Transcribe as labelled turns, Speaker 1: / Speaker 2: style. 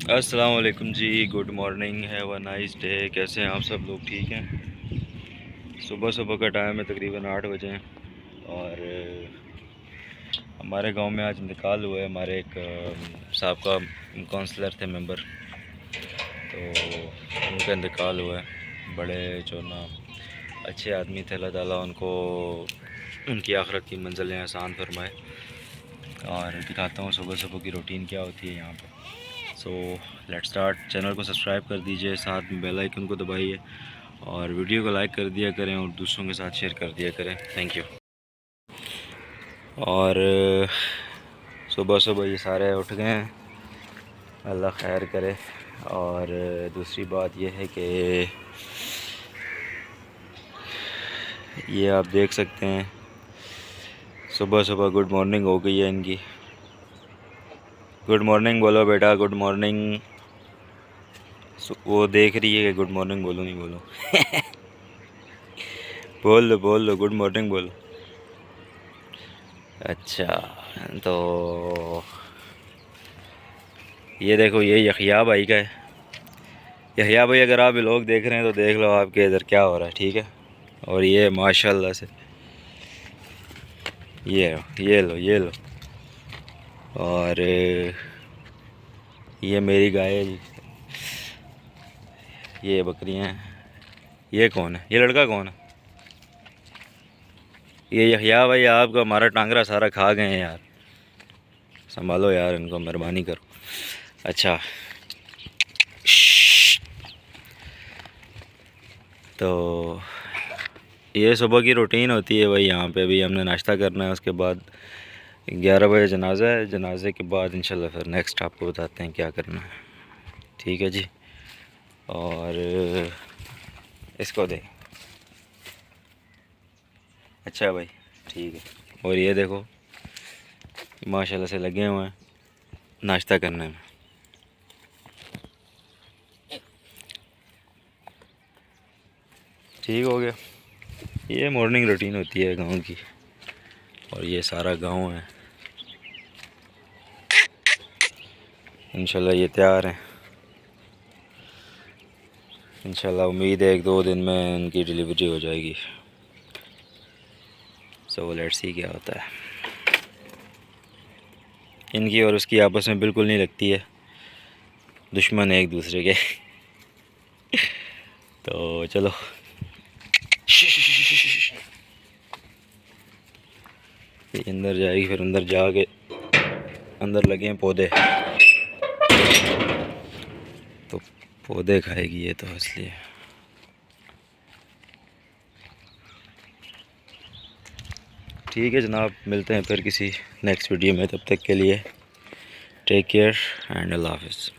Speaker 1: अस्सलाम वालेकुम जी, good morning, have a nice day. कैसे हैं आप सब लोग? ठीक हैं। सुबह सुबह का टाइम है, तकरीबन 8 बजे हैं। और हमारे गांव में आज इंतकाल हुआ है। हमारे एक साबका काउंसलर थे, मेंबर, तो उनका इंतकाल हुआ है। बड़े जो ना अच्छे आदमी थे, अल्लाह ताला उनको उनकी आखिरत की मंजिलें आसान फरमाए। और दिखाता हूँ सुबह सुबह की रूटीन क्या होती है यहाँ पे। So let's start. चैनल को सब्सक्राइब कर दीजिए, साथ में बेल आइकन को दबाइए और वीडियो को लाइक कर दिया करें और दूसरों के साथ शेयर कर दिया करें। Thank you. और सुबह सुबह ये सारे उठ गए हैं, अल्लाह खैर करे। और दूसरी बात यह है कि ये आप देख सकते हैं, सुबह सुबह गुड मॉर्निंग हो गई है इनकी। गुड मॉर्निंग बोलो बेटा, गुड मॉर्निंग। वो देख रही है कि गुड मॉर्निंग बोलो नहीं बोलो। बोल लो गुड मॉर्निंग बोलो। अच्छा, तो ये देखो, ये यहिया भाई का है। यहिया भाई, अगर आप लोग देख रहे हैं तो देख लो आपके इधर क्या हो रहा है, ठीक है। और ये माशाल्लाह से ये लो। और ये मेरी गाय है जी, ये बकरियां हैं। ये कौन है? ये लड़का कौन है? ये यहिया भाई, आपका हमारा टांगरा सारा खा गए हैं यार। संभालो यार इनको, मेहरबानी करो। अच्छा, तो ये सुबह की रूटीन होती है भाई। यहाँ पे भी हमने नाश्ता करना है, उसके बाद 11 बजे जनाजा है। जनाजे के बाद इंशाल्लाह फिर नेक्स्ट आपको बताते हैं क्या करना है, ठीक है जी। और इसको दे। अच्छा भाई, ठीक है। और ये देखो, माशाल्लाह से लगे हुए हैं नाश्ता करने में। ठीक हो गया। ये मॉर्निंग रूटीन होती है गांव की। और ये सारा गांव है। इंशाल्लाह ये तैयार हैं। इंशाल्लाह उम्मीद है 1-2 दिन में इनकी डिलीवरी हो जाएगी। सो लेट्स सी क्या होता है। इनकी और उसकी आपस में बिल्कुल नहीं लगती है, दुश्मन है एक दूसरे के। तो चलो, ये अंदर जाएगी, फिर अंदर जाके अंदर लगे हैं पौधे, तो पौधे खाएगी ये, तो इसलिए। ठीक है जनाब, मिलते हैं फिर किसी नेक्स्ट वीडियो में। तब तक के लिए टेक केयर एंड अल्लाह हाफ़िज़।